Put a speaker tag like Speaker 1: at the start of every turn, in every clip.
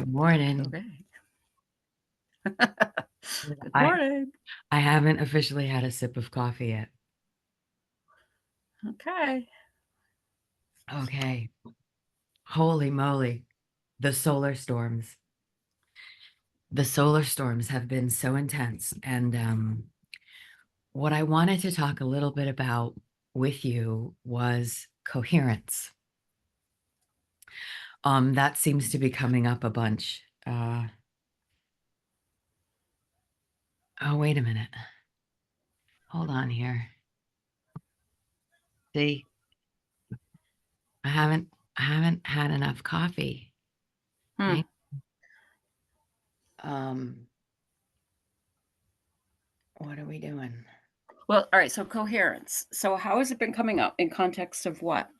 Speaker 1: Good morning.
Speaker 2: Okay. Good
Speaker 1: I
Speaker 2: morning.
Speaker 1: I haven't officially had a sip of coffee yet.
Speaker 2: Okay.
Speaker 1: Okay. Holy moly. The solar storms. The solar storms have been so intense. And what I wanted to talk a little bit about with you was coherence. That seems to be coming up a bunch. Oh, wait a minute. Hold on here. See, I haven't had enough coffee.
Speaker 2: Hmm.
Speaker 1: Hang- Um, what are we doing?
Speaker 2: Well, all right. So coherence. So how has it been coming up in context of what?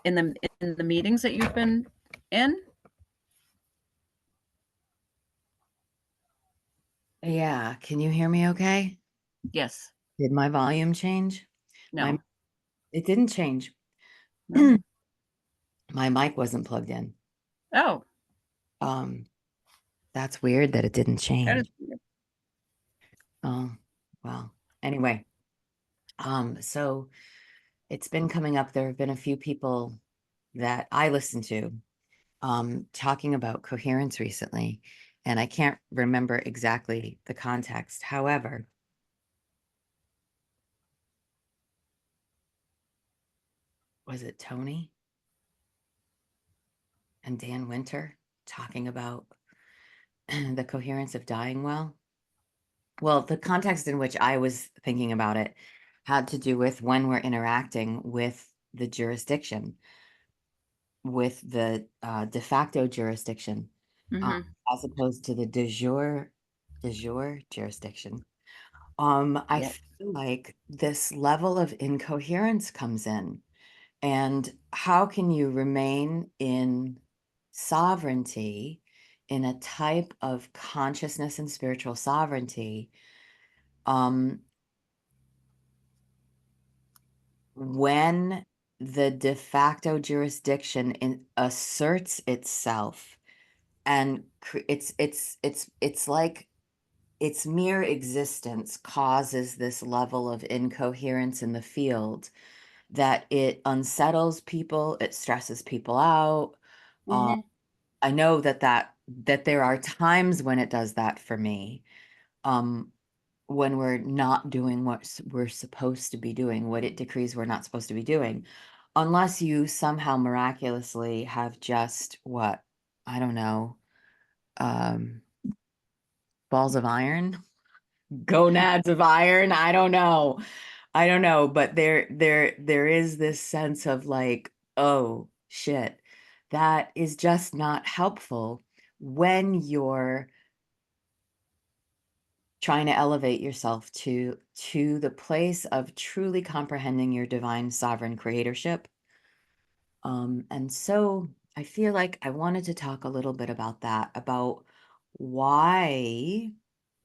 Speaker 2: In the meetings that you've been in?
Speaker 1: Yeah, can you hear me okay?
Speaker 2: Yes.
Speaker 1: Did my volume change? My
Speaker 2: No.
Speaker 1: It didn't change.
Speaker 2: No.
Speaker 1: My mic wasn't plugged in.
Speaker 2: Oh,
Speaker 1: Um, that's weird that it didn't
Speaker 2: that is
Speaker 1: change.
Speaker 2: weird.
Speaker 1: Oh, well. Anyway, so it's been coming up. There have been a few people that I listen to talking about coherence recently, and I can't remember exactly the context. However, was it Tony and Dan Winter talking about the coherence of dying well? Well, the context in which I was thinking about it had to do with when we're interacting with the jurisdiction, with the de facto jurisdiction, uh,
Speaker 2: Mm-hmm.
Speaker 1: as opposed to the de jure jurisdiction. I
Speaker 2: Yep.
Speaker 1: feel like this level of incoherence comes in. And how can you remain in sovereignty, in a type of consciousness and spiritual sovereignty, um, when the de facto jurisdiction asserts itself and it's like its mere existence causes this level of incoherence in the field that it unsettles people, it stresses people out. um,
Speaker 2: Mm-hmm.
Speaker 1: I know that there are times when it does that for me, um, when we're not doing what we're supposed to be doing, what it decrees we're not supposed to be doing, unless you somehow miraculously have just what, I don't know, um, balls of iron, gonads of iron. I don't know. I don't know, but there is this sense of like, oh shit, that is just not helpful when you're trying to elevate yourself to the place of truly comprehending your divine sovereign creatorship. And so I feel like I wanted to talk a little bit about that, about why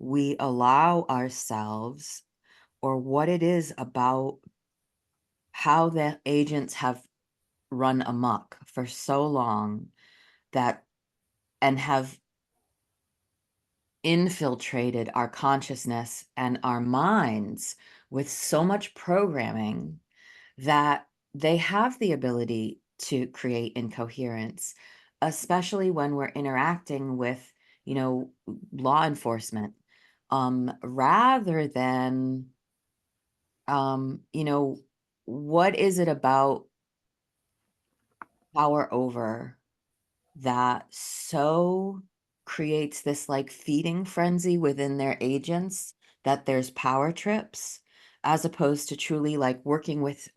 Speaker 1: we allow ourselves, or what it is about how the agents have run amok for so long, that and have infiltrated our consciousness and our minds with so much programming that they have the ability to create incoherence, especially when we're interacting with, law enforcement, rather than, what is it about power over that so creates this like feeding frenzy within their agents, that there's power trips, as opposed to truly like working with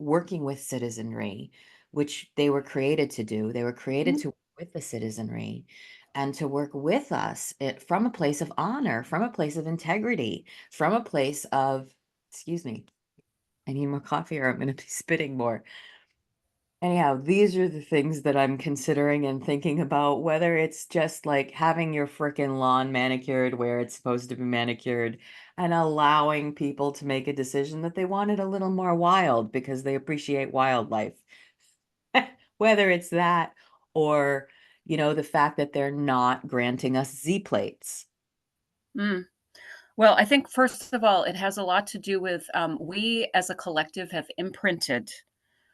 Speaker 1: citizenry, which they were created to do. They were created to work with the citizenry and to work with us from a place of honor, from a place of integrity, from a place of, excuse me, I need more coffee or I'm going to be spitting more. Anyhow, these are the things that I'm considering and thinking about, whether it's just like having your frickin' lawn manicured where it's supposed to be manicured and allowing people to make a decision that they want it a little more wild because they appreciate wildlife. Whether it's that, or, the fact that they're not granting us Z plates.
Speaker 2: Mm. Well, I think first of all, it has a lot to do with, we as a collective have imprinted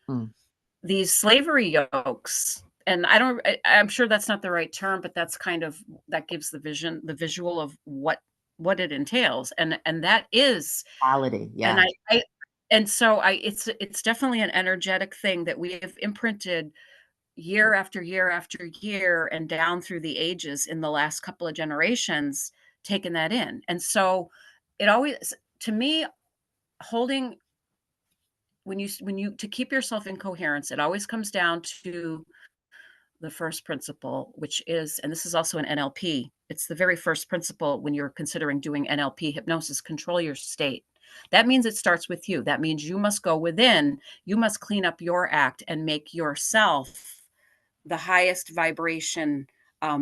Speaker 1: Mm,
Speaker 2: these slavery yokes, and I'm sure that's not the right term, but that's kind of that gives the visual of what it entails, and that is
Speaker 1: quality,
Speaker 2: and
Speaker 1: yeah.
Speaker 2: I and so I it's definitely an energetic thing that we have imprinted year after year after year and down through the ages in the last couple of generations, taken that in, and so it always to me, holding when you to keep yourself in coherence, it always comes down to the first principle, which is, and this is also an NLP, it's the very first principle when you're considering doing NLP hypnosis: control your state. That means it starts with you. That means you must go within, you must clean up your act and make yourself the highest vibration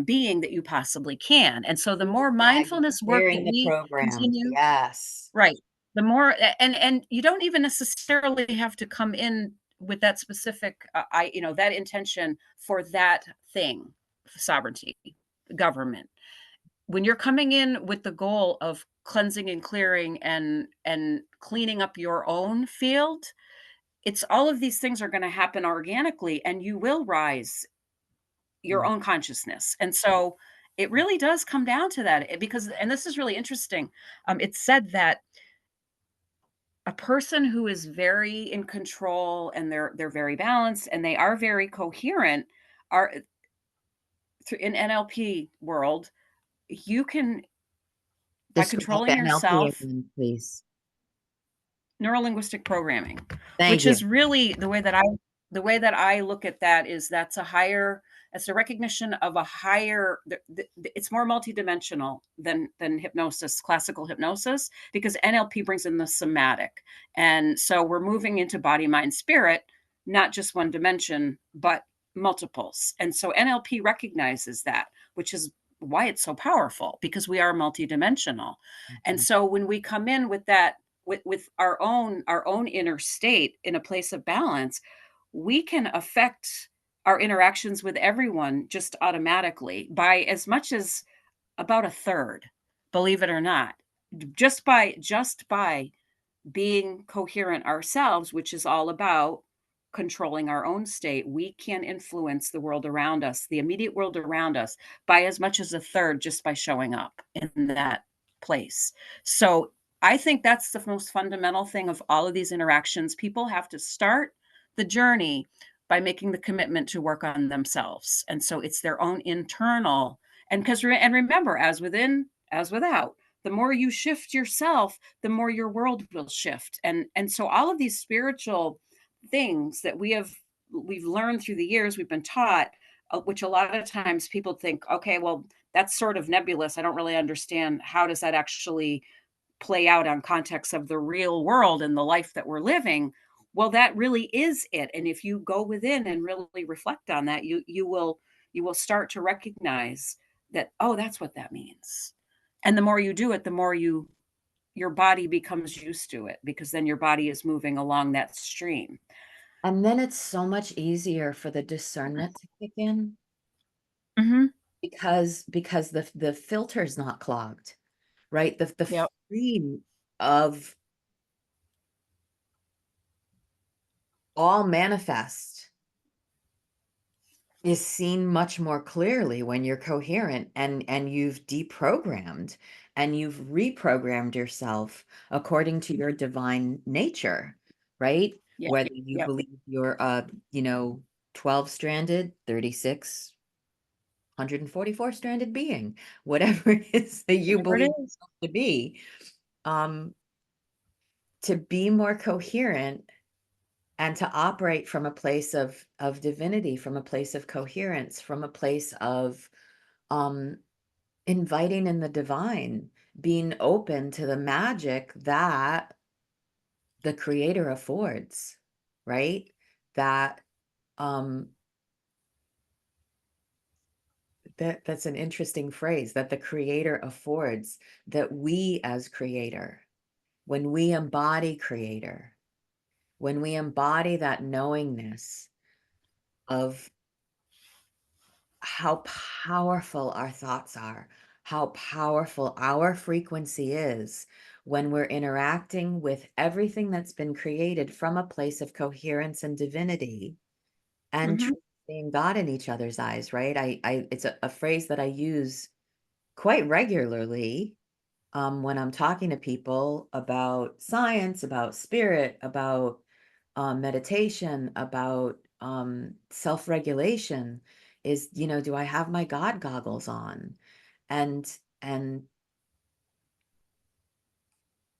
Speaker 2: being that you possibly can. And so the more
Speaker 1: Yeah, you're
Speaker 2: mindfulness work that
Speaker 1: clearing the
Speaker 2: we
Speaker 1: programs.
Speaker 2: continue,
Speaker 1: Yes.
Speaker 2: right. The more and you don't even necessarily have to come in with that specific, that intention for that thing, sovereignty, government. When you're coming in with the goal of cleansing and clearing and cleaning up your own field, it's all of these things are going to happen organically, and you will rise your
Speaker 1: Mm,
Speaker 2: own consciousness. And so it really does come down to that, because and this is really interesting. It's said that a person who is very in control and they're very balanced and they are very coherent are through in NLP world, you can by
Speaker 1: describe
Speaker 2: controlling
Speaker 1: NLP
Speaker 2: yourself,
Speaker 1: again, please.
Speaker 2: neuro-linguistic programming,
Speaker 1: Thank
Speaker 2: which
Speaker 1: you.
Speaker 2: is really the way that I look at that is that's a higher it's a recognition of a higher it's more multidimensional than hypnosis, classical hypnosis, because NLP brings in the somatic. And so we're moving into body, mind, spirit, not just one dimension, but multiples. And so NLP recognizes that, which is why it's so powerful, because we are multidimensional. And
Speaker 1: Mhm.
Speaker 2: so when we come in with that with our own inner state in a place of balance, we can affect our interactions with everyone just automatically by as much as about a third, believe it or not, just by being coherent ourselves, which is all about controlling our own state. We can influence the world around us, the immediate world around us, by as much as a third, just by showing up in that place. So I think that's the most fundamental thing of all of these interactions. People have to start the journey by making the commitment to work on themselves. And so it's their own internal, and remember, as within, as without, the more you shift yourself, the more your world will shift. And so all of these spiritual things that we've learned through the years, we've been taught, which a lot of times people think, okay, well, that's sort of nebulous, I don't really understand how does that actually play out on context of the real world and the life that we're living. Well, that really is it. And if you go within and really reflect on that, you will start to recognize that, oh, that's what that means. And the more you do it, the more your body becomes used to it, because then your body is moving along that stream.
Speaker 1: And then it's so much easier for the discernment to kick in
Speaker 2: Mhm.
Speaker 1: because the filter's not clogged, right? The
Speaker 2: Yep.
Speaker 1: stream of all manifest is seen much more clearly when you're coherent and you've deprogrammed and you've reprogrammed yourself according to your divine nature, right?
Speaker 2: Yep.
Speaker 1: Whether you
Speaker 2: Yep.
Speaker 1: believe you're a 12-stranded, 36, 144 stranded being, whatever it is that you
Speaker 2: Whatever it
Speaker 1: believe
Speaker 2: is.
Speaker 1: to be, um, to be more coherent and to operate from a place of divinity, from a place of coherence, from a place of um inviting in the divine, being open to the magic that the creator affords, right? That um that's an interesting phrase, that the creator affords, that we as creator, when we embody creator, when we embody that knowingness of how powerful our thoughts are, how powerful our frequency is when we're interacting with everything that's been created from a place of coherence and divinity and
Speaker 2: Mhm,
Speaker 1: truly seeing God in each other's eyes, right? It's a phrase that I use quite regularly when I'm talking to people about science, about spirit, about meditation, about self-regulation, is, do I have my God goggles on? And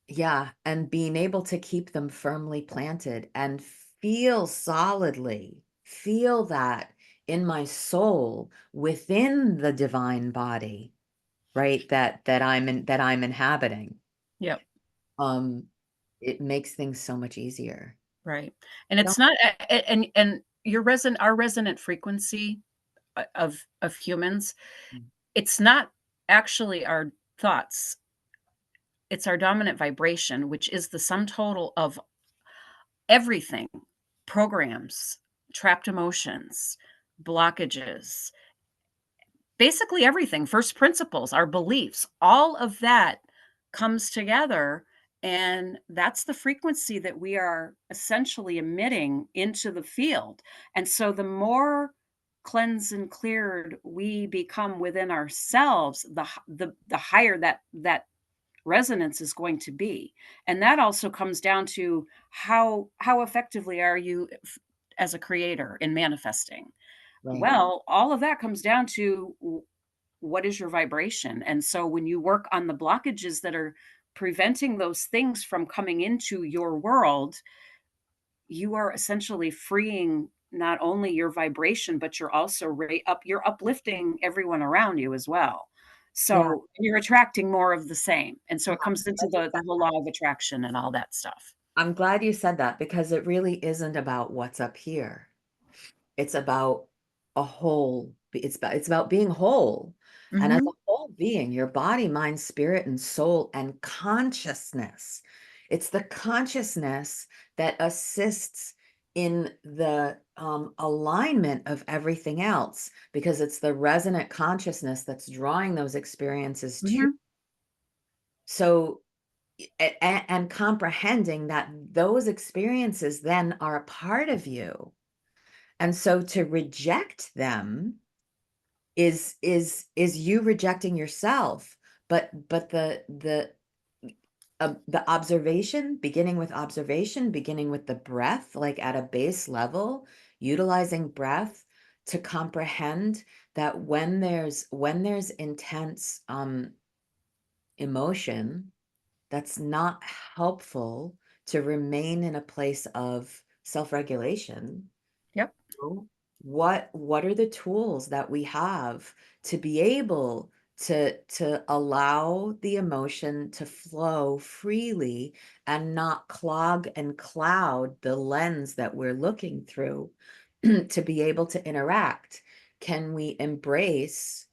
Speaker 1: yeah, and being able to keep them firmly planted and feel solidly, feel that in my soul within the divine body, right? That I'm inhabiting.
Speaker 2: yep,
Speaker 1: Um, it makes things so much easier.
Speaker 2: right, and
Speaker 1: No.
Speaker 2: it's not and your our resonant frequency of humans, it's not actually our thoughts, it's our dominant vibration, which is the sum total of everything, programs, trapped emotions, blockages, basically everything, first principles, our beliefs, all of that comes together, and that's the frequency that we are essentially emitting into the field. And so the more cleansed and cleared we become within ourselves, the higher that resonance is going to be. And that also comes down to how effectively are you as a creator in manifesting.
Speaker 1: Right.
Speaker 2: Well, all of that comes down to what is your vibration? And so when you work on the blockages that are preventing those things from coming into your world, you are essentially freeing not only your vibration, but you're also you're uplifting everyone around you as well.
Speaker 1: Yeah.
Speaker 2: So you're attracting more of the same. And so
Speaker 1: Yeah.
Speaker 2: it comes into the whole law of attraction and all that stuff.
Speaker 1: I'm glad you said that because it really isn't about what's up here. It's about a whole. It's about being whole. And as a
Speaker 2: Mhm.
Speaker 1: whole being, your body, mind, spirit, and soul and consciousness. It's the consciousness that assists in the alignment of everything else because it's the resonant consciousness that's drawing those experiences to.
Speaker 2: Mhm.
Speaker 1: So and comprehending that those experiences then are a part of you. And so to reject them is you rejecting yourself. But the observation, beginning with the breath, like at a base level, utilizing breath to comprehend that when there's intense emotion that's not helpful to remain in a place of self-regulation.
Speaker 2: Yep.
Speaker 1: Oh, what are the tools that we have to be able to allow the emotion to flow freely and not clog and cloud the lens that we're looking through to be able to interact? Can we embrace,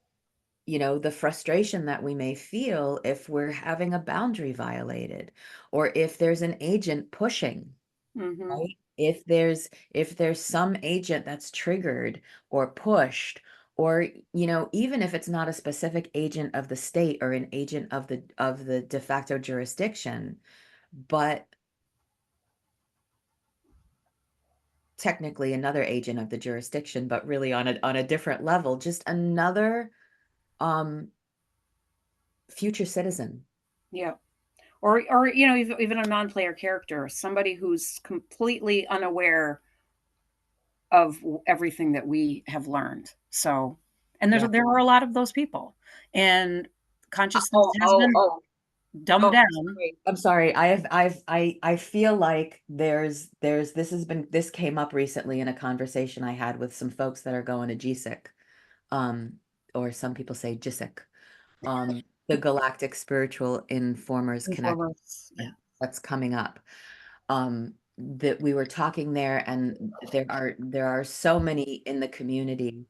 Speaker 1: the frustration that we may feel if we're having a boundary violated or if there's an agent pushing,
Speaker 2: Mhm.
Speaker 1: right? If there's some agent that's triggered or pushed, or even if it's not a specific agent of the state or an agent of the de facto jurisdiction, but technically another agent of the jurisdiction, but really on a different level, just another um future citizen.
Speaker 2: Yeah. Or even a non-player character, somebody who's completely unaware of everything that we have learned. So, and
Speaker 1: Yeah.
Speaker 2: there are a lot of those people, and consciousness
Speaker 1: Oh,
Speaker 2: has
Speaker 1: oh,
Speaker 2: been
Speaker 1: oh.
Speaker 2: dumbed
Speaker 1: Oh,
Speaker 2: down.
Speaker 1: I'm sorry. I feel like this came up recently in a conversation I had with some folks that are going to GSIC, um, or some people say GISIC, the Galactic Spiritual Informers Connect
Speaker 2: Informers, yeah.
Speaker 1: that's coming up. That we were talking there, and there are so many in the community.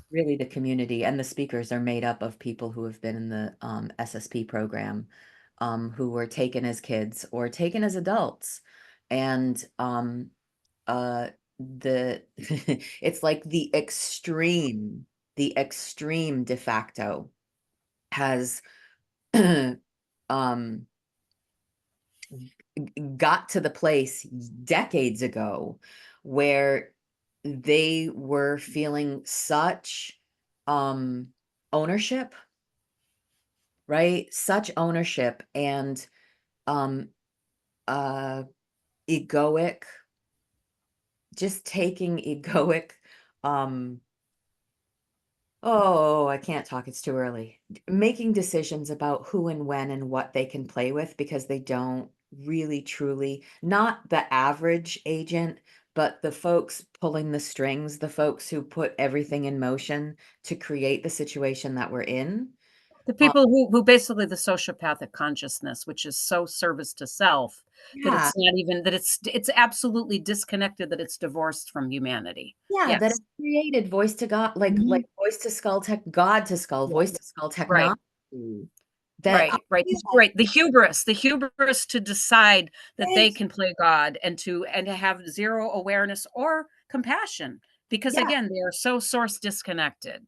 Speaker 1: Really, the community and the speakers are made up of people who have been in the SSP program, who were taken as kids or taken as adults. And uh, the it's like the extreme. the extreme de facto has um got to the place decades ago where they were feeling such um ownership, right? Such ownership and um uh egoic, just taking egoic um oh, I can't talk, it's too early. Making decisions about who and when and what they can play with because they don't really truly, not the average agent, but the folks pulling the strings, the folks who put everything in motion to create the situation that we're in.
Speaker 2: The
Speaker 1: Um,
Speaker 2: people who basically the sociopathic consciousness, which is so service to self that
Speaker 1: yeah,
Speaker 2: it's not even that it's absolutely disconnected, that it's divorced from humanity.
Speaker 1: yeah, that
Speaker 2: Yes.
Speaker 1: it's created voice to God, like
Speaker 2: Mhm.
Speaker 1: voice to skull tech, God to skull,
Speaker 2: Yeah.
Speaker 1: voice to skull
Speaker 2: Right.
Speaker 1: technology. That I
Speaker 2: Right, right,
Speaker 1: feel like
Speaker 2: right, the hubris to decide that they
Speaker 1: thank
Speaker 2: can play God and to have zero awareness or compassion, because
Speaker 1: yeah.
Speaker 2: again, they are so source disconnected.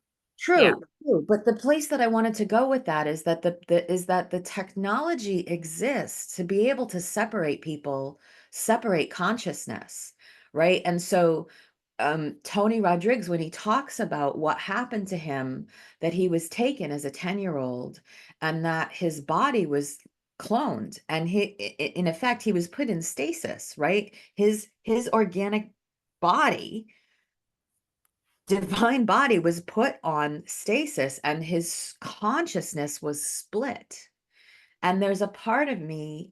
Speaker 2: Yeah,
Speaker 1: True, true, but the place that I wanted to go with that is that the technology exists to be able to separate people, separate consciousness, right? And so, Tony Rodriguez, when he talks about what happened to him, that he was taken as a 10-year-old and that his body was cloned and in effect, he was put in stasis, right? His organic body, divine body was put on stasis and his consciousness was split. And there's a part of me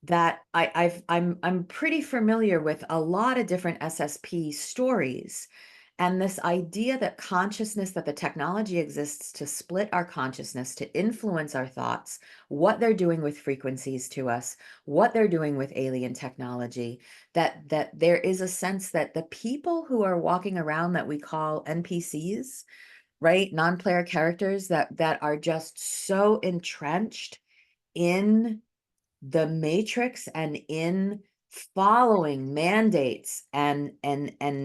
Speaker 1: that I'm pretty familiar with a lot of different SSP stories. And this idea that consciousness, that the technology exists to split our consciousness, to influence our thoughts, what they're doing with frequencies to us, what they're doing with alien technology, that there is a sense that the people who are walking around that we call NPCs, right? Non-player characters that are just so entrenched in the matrix and in following mandates and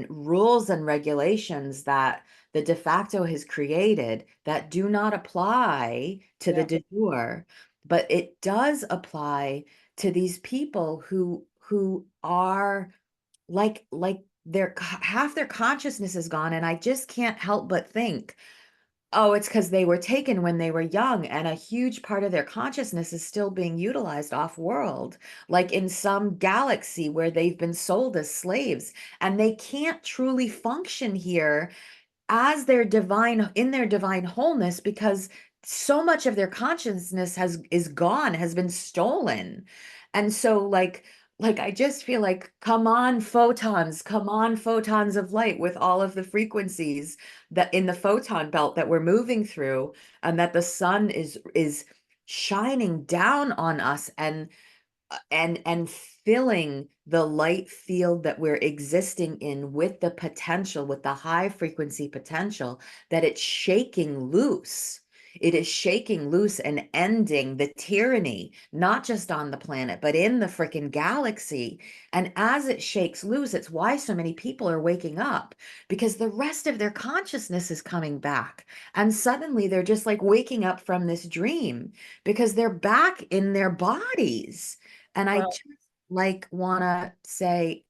Speaker 1: rules and regulations that the de facto has created that do not apply to the
Speaker 2: yeah,
Speaker 1: de jure, but it does apply to these people who are like their half their consciousness is gone, and I just can't help but think, oh, it's because they were taken when they were young, and a huge part of their consciousness is still being utilized off world, like in some galaxy where they've been sold as slaves, and they can't truly function here as their divine in their divine wholeness because so much of their consciousness is gone, has been stolen. And so like I just feel like come on photons of light with all of the frequencies that in the photon belt that we're moving through, and that the sun is shining down on us and filling the light field that we're existing in with the potential, with the high frequency potential, that it's shaking loose. It is shaking loose and ending the tyranny, not just on the planet, but in the freaking galaxy. And as it shakes loose, it's why so many people are waking up, because the rest of their consciousness is coming back. And suddenly they're just like waking up from this dream because they're back in their bodies. And I
Speaker 2: well,
Speaker 1: just like wanna say,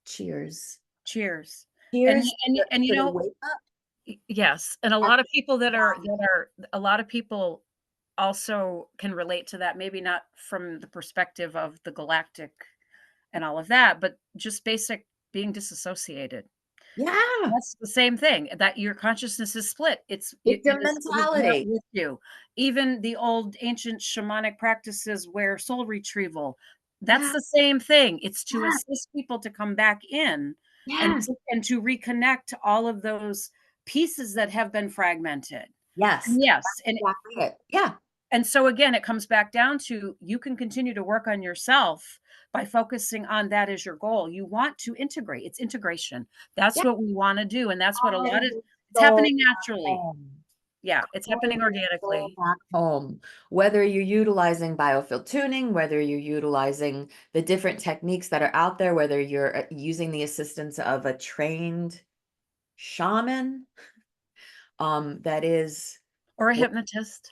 Speaker 1: cheers.
Speaker 2: cheers. And
Speaker 1: Cheers
Speaker 2: and
Speaker 1: to the wake up.
Speaker 2: yes, and a
Speaker 1: And
Speaker 2: lot of people that are a lot of people also can relate to that, maybe not from the perspective of the galactic and all of that, but just basic being disassociated.
Speaker 1: yeah,
Speaker 2: That's the same thing, that your consciousness is split.
Speaker 1: victim
Speaker 2: It is not
Speaker 1: mentality.
Speaker 2: with you. Even the old ancient shamanic practices where soul retrieval, that's
Speaker 1: Yeah,
Speaker 2: the same thing. It's to
Speaker 1: yeah,
Speaker 2: assist people to come back in
Speaker 1: yes,
Speaker 2: and to reconnect all of those pieces that have been fragmented.
Speaker 1: yes,
Speaker 2: And yes,
Speaker 1: that's exactly it. Yeah,
Speaker 2: and so again, it comes back down to you can continue to work on yourself by focusing on that as your goal. You want to integrate. It's integration. That's
Speaker 1: yeah.
Speaker 2: what we want to do. And that's what a lot
Speaker 1: Bring
Speaker 2: of
Speaker 1: your
Speaker 2: it's
Speaker 1: soul
Speaker 2: happening
Speaker 1: back
Speaker 2: naturally.
Speaker 1: home.
Speaker 2: Yeah, it's
Speaker 1: Bring
Speaker 2: happening
Speaker 1: your soul
Speaker 2: organically.
Speaker 1: back home. Whether you're utilizing biofield tuning, whether you're utilizing the different techniques that are out there, whether you're using the assistance of a trained shaman, that is,
Speaker 2: Or a
Speaker 1: or
Speaker 2: hypnotist.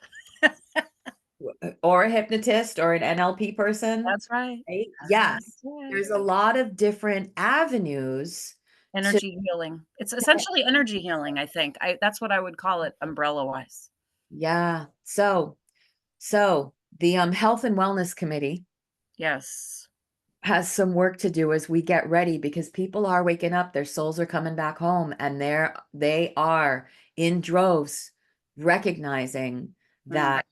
Speaker 1: or a hypnotist or an NLP person,
Speaker 2: That's right.
Speaker 1: right?
Speaker 2: That's
Speaker 1: Yes,
Speaker 2: right.
Speaker 1: there's a lot of different avenues to,
Speaker 2: Energy healing. It's essentially energy healing, I think. I That's what I would call it umbrella-wise.
Speaker 1: yeah. So the Health and Wellness Committee
Speaker 2: Yes.
Speaker 1: has some work to do as we get ready because people are waking up, their souls are coming back home, and they are in droves recognizing
Speaker 2: Mm.
Speaker 1: that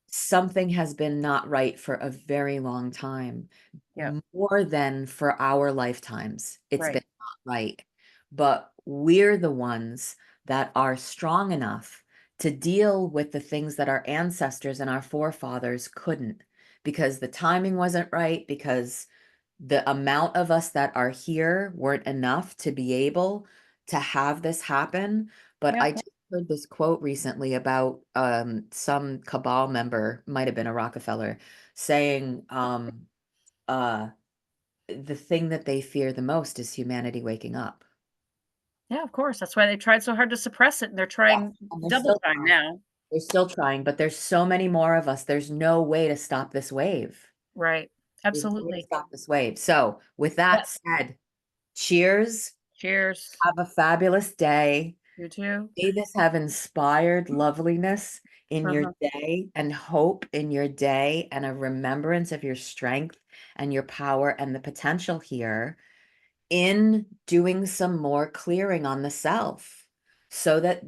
Speaker 1: something has been not right for a very long time,
Speaker 2: Yep.
Speaker 1: more than for our lifetimes. It's been
Speaker 2: Right.
Speaker 1: not right. But we're the ones that are strong enough to deal with the things that our ancestors and our forefathers couldn't because the timing wasn't right, because the amount of us that are here weren't enough to be able to have this happen. But
Speaker 2: Yep.
Speaker 1: I just heard this quote recently about some cabal member, might have been a Rockefeller, saying uh the thing that they fear the most is humanity waking up.
Speaker 2: Yeah, of course. That's why they tried so hard to suppress it, and they're
Speaker 1: Yes.
Speaker 2: trying
Speaker 1: And they're
Speaker 2: double
Speaker 1: still
Speaker 2: time
Speaker 1: trying.
Speaker 2: now.
Speaker 1: They're still trying, but there's so many more of us. There's no way to stop this wave.
Speaker 2: Right.
Speaker 1: There's no way to
Speaker 2: Absolutely.
Speaker 1: stop this wave. So with
Speaker 2: Yep.
Speaker 1: that said, cheers.
Speaker 2: Cheers.
Speaker 1: Have a fabulous day.
Speaker 2: You too.
Speaker 1: May this have inspired loveliness in your
Speaker 2: Uh-huh.
Speaker 1: day and hope in your day and a remembrance of your strength and your power and the potential here in doing some more clearing on the self so that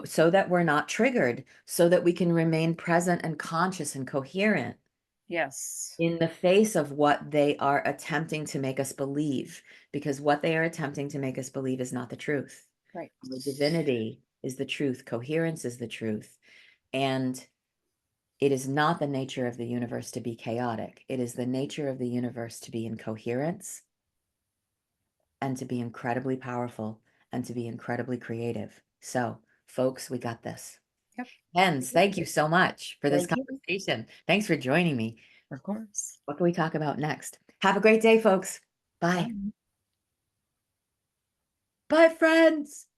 Speaker 1: so that we're not triggered, so that we can remain present and conscious and coherent
Speaker 2: Yes.
Speaker 1: in the face of what they are attempting to make us believe, because what they are attempting to make us believe is not the truth.
Speaker 2: Right.
Speaker 1: The divinity is the truth, coherence is the truth. And it is not the nature of the universe to be chaotic. It is the nature of the universe to be in coherence and to be incredibly powerful and to be incredibly creative. So, folks, we got this.
Speaker 2: Yep.
Speaker 1: Hens, thank you so much for this
Speaker 2: Thank you.
Speaker 1: conversation. Thanks for joining me.
Speaker 2: Of course.
Speaker 1: What can we talk about next? Have a great day, folks. Bye.
Speaker 2: Bye.
Speaker 1: Bye, friends.